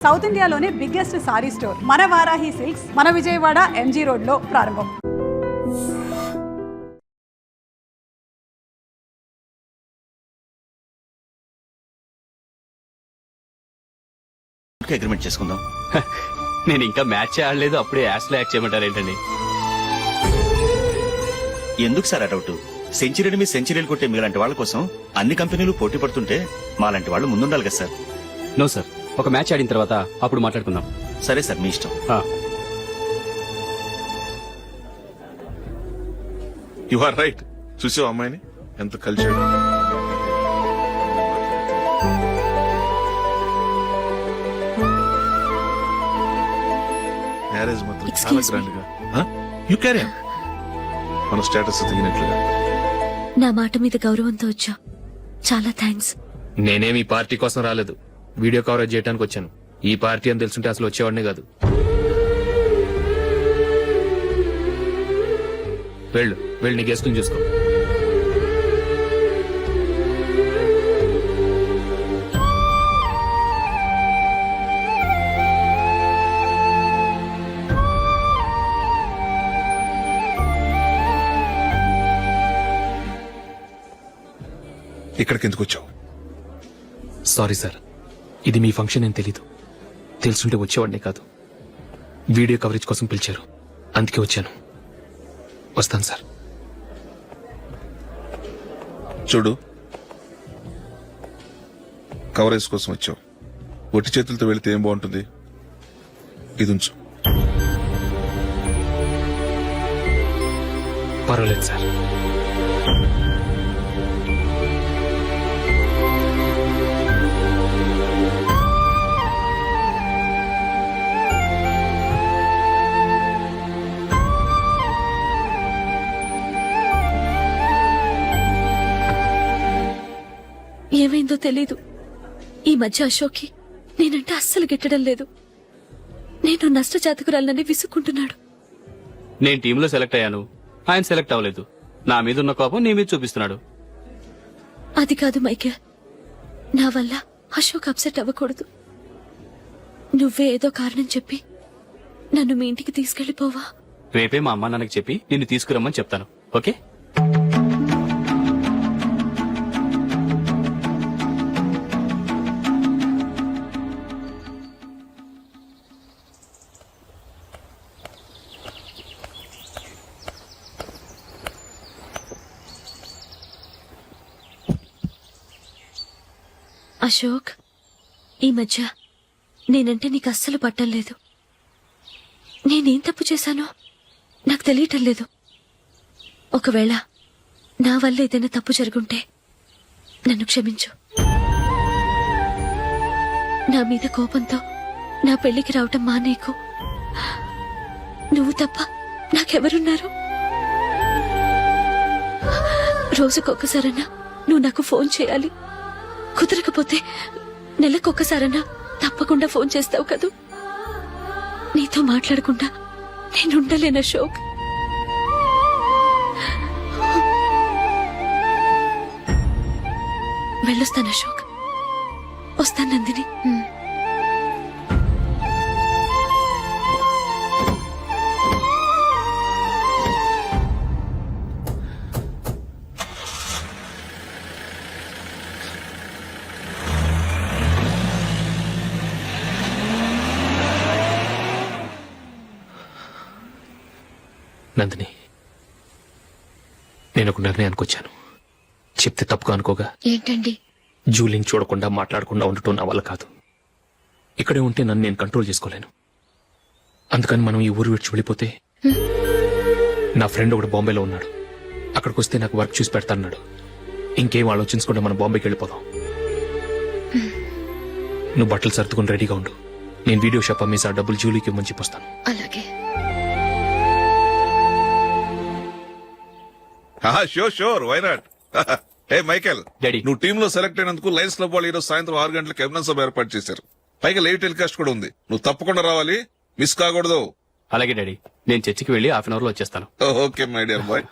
South ఇండియాలోనే biggest sorry store మన Varahi silks మన విజయవాడ ఎంజీ రోడ్ లో ప్రారంభం. అగ్రిమెంట్ చేసుకుందాం. నేను ఇంకా మ్యాచ్ ఆడలేదు, అప్పుడే యాష్ లో యాక్ట్ చేయమంటారు ఏంటండి? ఎందుకు సార్ ఆ డౌట్? సెంచరీని మీ సెంచరీలు కొట్టే మీలాంటి వాళ్ళ కోసం అన్ని కంపెనీలు పోటీ పడుతుంటే మాలాంటి వాళ్ళు ముందుండాలి కదా సార్. నో సార్, ఒక మ్యాచ్ ఆడిన తర్వాత అప్పుడు మాట్లాడుకుందాం. సరే సార్, మీ ఇష్టం. You are right. చూసావు అమ్మాయిని ఎంత కలిసాడు. మ్యారేజ్ మాత్రం చాలా గ్రాండ్ గా. You carry on. మన స్టేటస్ దిగినట్లుగా. నా మాట మీద గౌరవంతో వచ్చా. చాలా థ్యాంక్స్. నేనేమి ఈ పార్టీ కోసం రాలేదు, వీడియో కవరేజ్ చేయడానికి వచ్చాను. ఈ పార్టీ అని తెలుసుంటే అసలు వచ్చేవాడినే కాదు. వెళ్ళు వెళ్ళు, నీ గెస్ట్ని చూసుకో. ఇక్కడికి ఎందుకు వచ్చావు? సారీ సార్, ఇది మీ ఫంక్షన్ అని తెలీదు. తెలుసుంటే వచ్చేవాడినే కాదు. వీడియో కవరేజ్ కోసం పిలిచారు, అందుకే వచ్చాను. వస్తాను సార్. చూడు, కవరేజ్ కోసం వచ్చావు. ఒట్టి చేతులతో వెళితే ఏం బాగుంటుంది? ఇది ఉంచు. పర్వాలేదు సార్. ఏమైందో తెలీదు. ఈ మధ్య అశోక్కి నేనంటే అస్సలు గిట్టడం లేదు. నేను నష్టజాతకురాలని విసుక్కుంటున్నాడు. నేను టీంలో సెలెక్ట్ అయ్యాను, ఆయన సెలెక్ట్ అవ్వలేదు. నా మీద ఉన్న కోపం నీ మీద చూపిస్తున్నాడు. అది కాదు మైకేల్, నా వల్ల అశోక్ అప్సెట్ అవ్వకూడదు. నువ్వే ఏదో కారణం చెప్పి నన్ను మీ ఇంటికి తీసుకెళ్లిపోవా? రేపే మా అమ్మ నాన్నకి చెప్పి నిన్ను తీసుకురమ్మని చెప్తాను. ఓకే? అశోక్, ఈ మధ్య నేనంటే నీకు అస్సలు పట్టం లేదు. నేనేం తప్పు చేశానో నాకు తెలియటం లేదు. ఒకవేళ నా వల్ల ఏదైనా తప్పు జరుగుంటే నన్ను క్షమించు. నా మీద కోపంతో నా పెళ్లికి రావటం మానేకు. నువ్వు తప్ప నాకెవరున్నారు? రోజుకొక్కసారన్నా నువ్వు నాకు ఫోన్ చేయాలి. కుదరకపోతే నెలకొక్కసారన్నా తప్పకుండా ఫోన్ చేస్తావు కదూ. నీతో మాట్లాడకుండా నేనుండలేను అశోక్. వెళ్ళొస్తాను అశోక్. వస్తాను నందిని. నందిని, నేను ఒక నిర్ణయానికి వచ్చాను. చెప్తే తప్పుగా అనుకోగా. ఏంటండి? జూలిని చూడకుండా మాట్లాడకుండా ఉండటం నా వల్ల కాదు. ఇక్కడే ఉంటే నన్ను నేను కంట్రోల్ చేసుకోలేను. అందుకని మనం ఈ ఊరు విడిచి వెళ్ళిపోతే, నా ఫ్రెండ్ ఒకడు బాంబేలో ఉన్నాడు, అక్కడికి వస్తే నాకు వర్క్ చూసి పెడతాన్నాడు. ఇంకేం ఆలోచించకుండా మనం బాంబేకి వెళ్ళిపోదాం. నువ్వు బట్టలు సర్దుకుని రెడీగా ఉండు. నేను వీడియో షాప్ అమ్మేసి ఆ డబ్బులు జూలీకి ఇవ్వమని చెప్పొస్తాను. అలాగే. Sure, why not? Hey Michael, daddy. నువ్వు టీమ్ లో సెలెక్ట్ అయినందుకు లయన్స్ క్లబ్ వాళ్ళు ఈరోజు సాయంత్రం 6 గంటలకు అభినందన సభ ఏర్పాటు చేశారు. పైగా లైవ్ టెలికాస్ట్ కూడా ఉంది. నువ్వు తప్పకుండా రావాలి, మిస్ కాకూడదు. అలాగే డాడీ, నేను చర్చికి వెళ్ళి హాఫ్ అన్ అవర్ లో వచ్చేస్తాను. Okay my dear bye.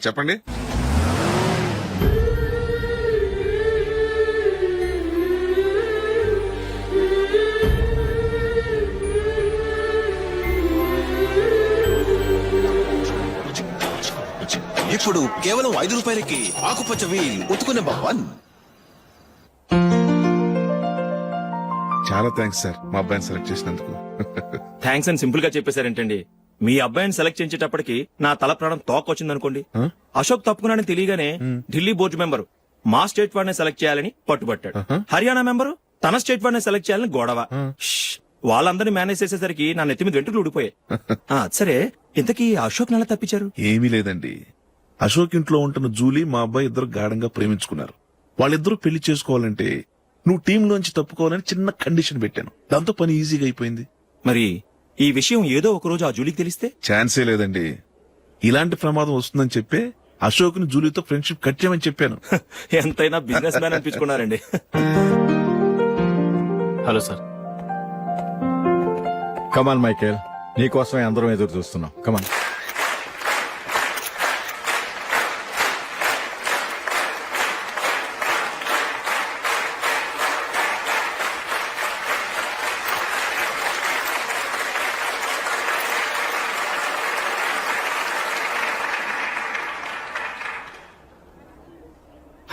చెప్పండి. ఇప్పుడు కేవలం 5 రూపాయలకి ఆకుపచ్చ వీల్ ఉతుకు నెంబర్ 1. చాలా థ్యాంక్స్ సార్ మా అబ్బాయిని సెలెక్ట్ చేసినందుకు. థ్యాంక్స్ అని సింపుల్ గా చెప్పేశారేంటండి. మీ అబ్బాయిని సెలెక్ట్ చేయించేటప్పటికి నా తల ప్రాణం తోకొచ్చిందనుకోండి. అశోక్ తప్పుకున్నాడని తెలియగానే ఢిల్లీ బోర్డు మెంబరు మా స్టేట్ వాడిని సెలెక్ట్ చేయాలని పట్టుబట్టాడు. హర్యానా మెంబరు తన స్టేట్ వాడిని సెలెక్ట్ చేయాలని గొడవ. వాళ్ళందరినీ మేనేజ్ చేసేసరికి నా నెత్తి మీద వెంట్రుకలు ఊడిపోయాయి. సరే ఇంతకీ అశోక్ నెల తప్పించారు? ఏమీ లేదండి, అశోక్ ఇంట్లో ఉంటున్న జూలీ మా అబ్బాయి ఇద్దరు గాఢంగా ప్రేమించుకున్నారు. వాళ్ళిద్దరూ పెళ్లి చేసుకోవాలంటే నువ్వు టీంలోంచి తప్పుకోవాలని చిన్న కండిషన్ పెట్టాను. దాంతో పని ఈజీగా అయిపోయింది. మరి ఈ విషయం ఏదో ఒక రోజు ఆ జూలీకి తెలిస్తే? ఛాన్సే లేదండి. ఇలాంటి ప్రమాదం వస్తుందని చెప్పే అశోక్ ని జూలీతో ఫ్రెండ్షిప్ కట్ చేయమని చెప్పాను. ఎంతైనా బిజినెస్ మ్యాన్ అనిపించుకున్నారండి. Hello sir. కమాన్ మైకేల్, నీకోసమే అందరం ఎదురు చూస్తున్నాం. కమాన్.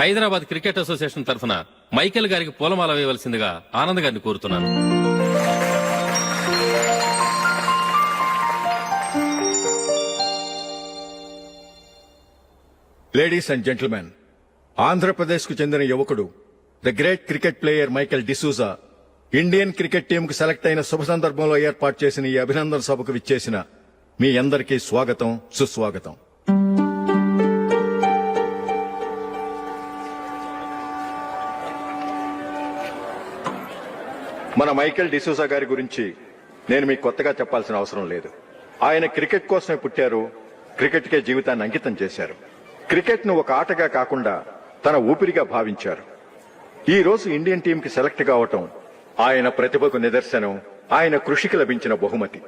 హైదరాబాద్ క్రికెట్ అసోసియేషన్ తరఫున మైకేల్ గారికి పూలమాల వేయవలసిందిగా ఆనంద్ గారిని కోరుతున్నాను. లేడీస్ అండ్ జెంటిల్మెన్, ఆంధ్రప్రదేశ్ కు చెందిన యువకుడు the great cricket player Michael D'Souza Indian cricket team కు సెలెక్ట్ అయిన శుభ సందర్భంలో ఏర్పాటు చేసిన ఈ అభినందన సభకు విచ్చేసిన మీ అందరికీ స్వాగతం, సుస్వాగతం. మన మైకేల్ డిసూజా గారి గురించి నేను మీకు కొత్తగా చెప్పాల్సిన అవసరం లేదు. ఆయన క్రికెట్ కోసమే పుట్టారు, క్రికెట్కే జీవితాన్ని అంకితం చేశారు. క్రికెట్ ను ఒక ఆటగా కాకుండా తన ఊపిరిగా భావించారు. ఈ రోజు ఇండియన్ టీం కి సెలెక్ట్ కావటం ఆయన ప్రతిభకు నిదర్శనం, ఆయన కృషికి లభించిన బహుమతి.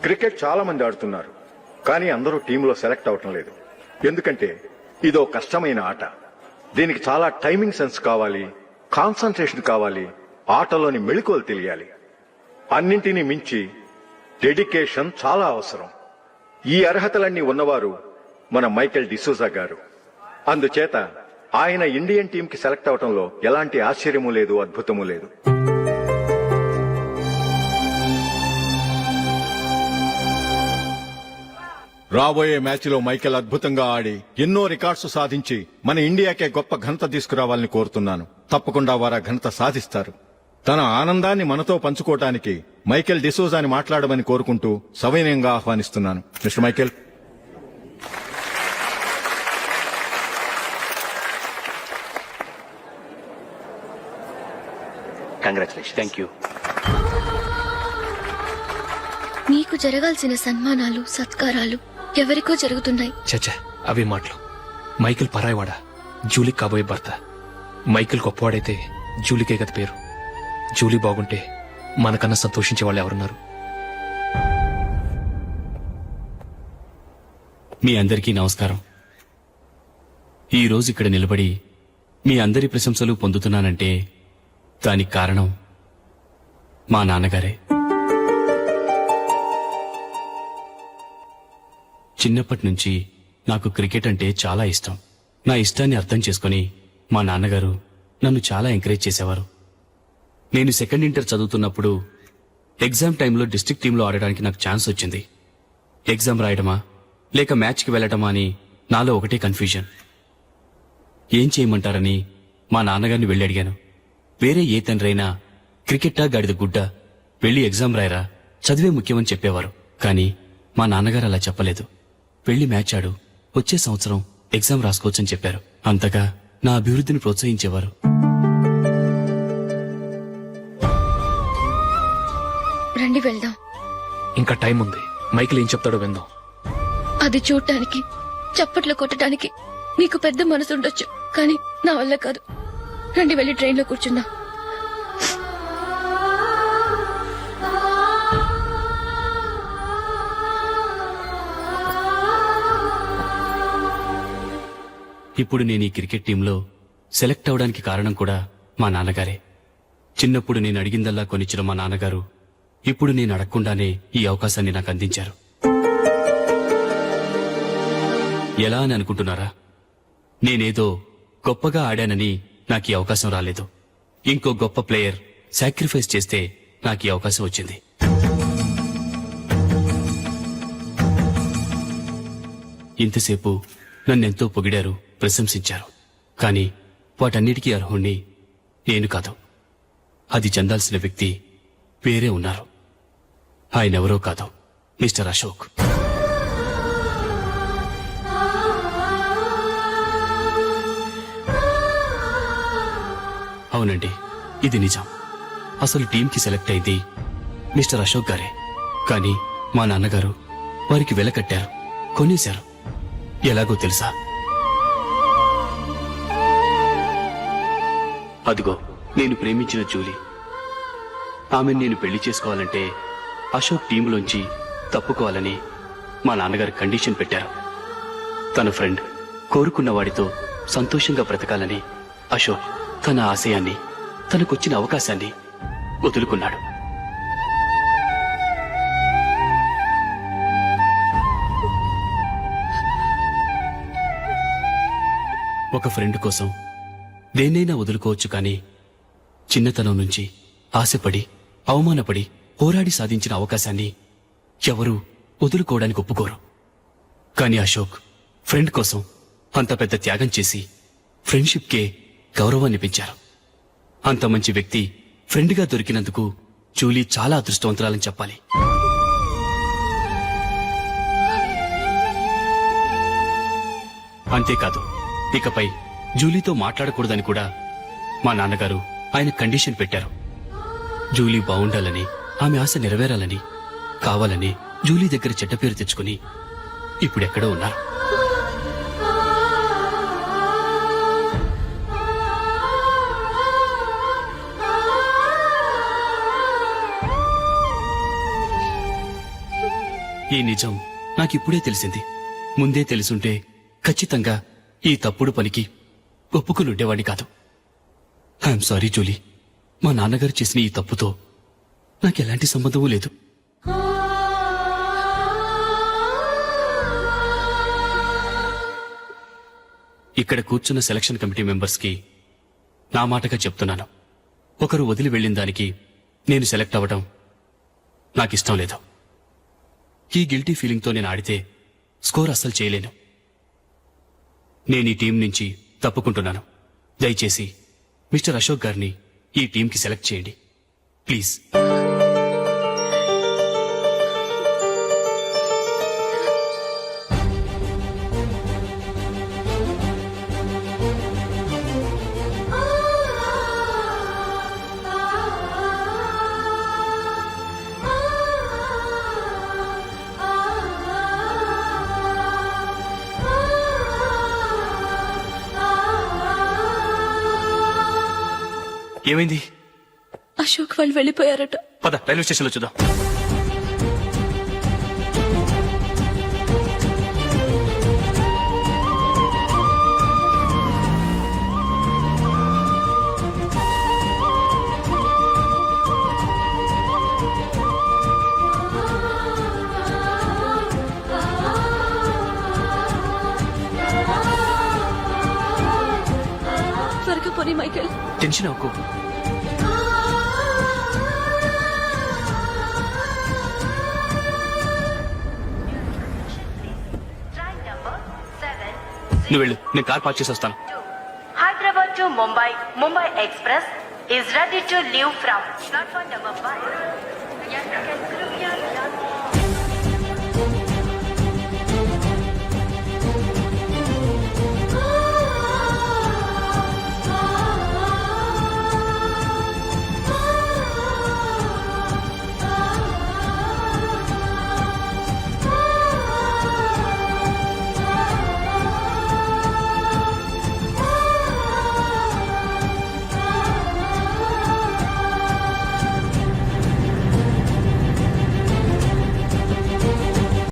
క్రికెట్ చాలా మంది ఆడుతున్నారు, కానీ అందరూ టీంలో సెలెక్ట్ అవటం లేదు. ఎందుకంటే ఇదో కష్టమైన ఆట. దీనికి చాలా టైమింగ్ సెన్స్ కావాలి, కాన్సంట్రేషన్ కావాలి, ఆటలోని మెళకువలు తెలియాలి. అన్నింటినీ మించి డెడికేషన్ చాలా అవసరం. ఈ అర్హతలన్నీ ఉన్నవారు మన మైకేల్ డిసూజా గారు. అందుచేత ఆయన ఇండియన్ టీం కి సెలెక్ట్ అవటంలో ఎలాంటి ఆశ్చర్యము లేదు, అద్భుతము లేదు. రాబోయే మ్యాచ్ లో మైకేల్ అద్భుతంగా ఆడి ఎన్నో రికార్డ్స్ సాధించి మన ఇండియాకే గొప్ప ఘనత తీసుకురావాలని కోరుతున్నాను. తప్పకుండా వారు ఆ ఘనత సాధిస్తారు. తన ఆనందాన్ని మనతో పంచుకోవటానికి మైకేల్ డిసూజాని మాట్లాడమని కోరుకుంటూ సవినయంగా ఆహ్వానిస్తున్నాను. Mister Michael. Congratulation. Thank you. మీకు జరగాల్సిన సన్మానాలు, సత్కారాలు ఎవరికో జరుగుతున్నాయి. చచ్చా, అవి మాటలు. మైకేల్ పరాయవాడా, జూలీ కాబోయే భర్త. మైకేల్ గొప్పవాడైతే జూలీకే గది పేరు. జూలీ బాగుంటే మనకన్నా సంతోషించే వాళ్ళు ఎవరున్నారు? మీ అందరికీ నమస్కారం. ఈ రోజు ఇక్కడ నిలబడి మీ అందరి ప్రశంసలు పొందుతున్నానంటే దానికి కారణం మా నాన్నగారే. చిన్నప్పటి నుంచి నాకు క్రికెట్ అంటే చాలా ఇష్టం. నా ఇష్టాన్ని అర్థం చేసుకుని మా నాన్నగారు నన్ను చాలా ఎంకరేజ్ చేసేవారు. నేను సెకండ్ ఇంటర్ చదువుతున్నప్పుడు ఎగ్జామ్ టైంలో డిస్ట్రిక్ట్ టీంలో ఆడడానికి నాకు ఛాన్స్ వచ్చింది. ఎగ్జామ్ రాయడమా లేక మ్యాచ్కి వెళ్లటమా అని నాలో ఒకటే కన్ఫ్యూజన్. ఏం చేయమంటారని మా నాన్నగారిని వెళ్ళి అడిగాను. వేరే ఏ తండ్రైనా క్రికెట్టా గాడిద గుడ్డ, వెళ్ళి ఎగ్జామ్ రాయరా, చదివే ముఖ్యమని చెప్పేవారు. కానీ మా నాన్నగారు అలా చెప్పలేదు. వెళ్ళి మ్యాచ్ ఆడు, వచ్చే సంవత్సరం ఎగ్జామ్ రాసుకోవచ్చని చెప్పారు. అంతగా నా అభివృద్ధిని ప్రోత్సహించేవారు. రండి వెళ్దాం. ఇంకా టైం ఉంది. మైకేల్ ఏం చెప్తాడో విందాం. అది చూడటానికి, చప్పట్లు కొట్టడానికి మీకు పెద్ద మనసు ఉండొచ్చు, కానీ నా వల్ల కాదు. రండి వెళ్ళి ట్రైన్లో కూర్చుందాం. ఇప్పుడు నేను ఈ క్రికెట్ టీంలో సెలెక్ట్ అవడానికి కారణం కూడా మా నాన్నగారే. చిన్నప్పుడు నేను అడిగిందల్లా కొనిచ్చిన మా నాన్నగారు ఇప్పుడు నేను అడగకుండానే ఈ అవకాశాన్ని నాకు అందించారు. ఎలా అని అనుకుంటున్నారా? నేనేదో గొప్పగా ఆడానని నాకు ఈ అవకాశం రాలేదు. ఇంకో గొప్ప ప్లేయర్ సాక్రిఫైస్ చేస్తే నాకు ఈ అవకాశం వచ్చింది. ఇంతసేపు నన్నెంతో పొగిడారు, ప్రశంసించారు. కానీ వాటన్నిటికీ అర్హుణ్ణి నేను కాదు. అది చెందాల్సిన వ్యక్తి వేరే ఉన్నారు. ఆయనెవరో కాదు, మిస్టర్ అశోక్. అవునండి, ఇది నిజం. అసలు టీంకి సెలెక్ట్ అయింది మిస్టర్ అశోక్ గారే. కానీ మా నాన్నగారు వారికి వెల కట్టారు, కొనేశారు. ఎలాగో తెలుసా? అదిగో నేను ప్రేమించిన జూలీ. ఆమెను నేను పెళ్లి చేసుకోవాలంటే అశోక్ టీంలోంచి తప్పుకోవాలని మా నాన్నగారు కండిషన్ పెట్టారు. తన ఫ్రెండ్ కోరుకున్న వాడితో సంతోషంగా బ్రతకాలని అశోక్ తన ఆశయాన్ని, తనకొచ్చిన అవకాశాన్ని వదులుకున్నాడు. ఒక ఫ్రెండ్ కోసం దేన్నైనా వదులుకోవచ్చు, కానీ చిన్నతనం నుంచి ఆశపడి, అవమానపడి, పోరాడి సాధించిన అవకాశాన్ని ఎవరూ వదులుకోవడానికి ఒప్పుకోరు. కానీ అశోక్ ఫ్రెండ్ కోసం అంత పెద్ద త్యాగం చేసి ఫ్రెండ్షిప్కే గౌరవాన్ని పెంచారు. అంత మంచి వ్యక్తి ఫ్రెండ్గా దొరికినందుకు జూలీ చాలా అదృష్టవంతురాలని చెప్పాలి. అంతేకాదు, ఇకపై జూలీతో మాట్లాడకూడదని కూడా మా నాన్నగారు ఆయన కండిషన్ పెట్టారు. జూలీ బావుండాలని, ఆమె ఆశ నెరవేరాలని, కావాలని జూలీ దగ్గర చెడ్డ పేరు తెచ్చుకుని ఇప్పుడెక్కడో ఉన్నారు. ఈ నిజం నాకిప్పుడే తెలిసింది. ముందే తెలుసుంటే ఖచ్చితంగా ఈ తప్పుడు పనికి ఒప్పుకుని ఉండేవాడిని కాదు. I'm sorry Julie. మా నాన్నగారు చేసిన ఈ తప్పుతో నాకెలాంటి సంబంధమూ లేదు. ఇక్కడ కూర్చున్న సెలక్షన్ కమిటీ మెంబర్స్ కి నా మాటగా చెప్తున్నాను, ఒకరు వదిలి వెళ్ళిన దానికి నేను సెలెక్ట్ అవ్వడం నాకిష్టం లేదు. ఈ గిల్టీ ఫీలింగ్తో నేను ఆడితే స్కోర్ అస్సలు చేయలేను. నేను ఈ టీం నుంచి తప్పుకుంటున్నాను. దయచేసి మిస్టర్ అశోక్ గారిని ఈ టీంకి సెలెక్ట్ చేయండి ప్లీజ్. ఏమైంది? అశోక్ వాళ్ళు వెళ్ళిపోయారట. పద రైల్వే స్టేషన్లో చూద్దాం. త్వరగా పోనీ మైకేల్. టెన్షన్ అవ్వకు. నువ్వు వెళ్ళు, నేను కార్ పార్క్ చేసి వస్తాను. Hyderabad to Mumbai, Mumbai Express is ready to leave from platform number 5.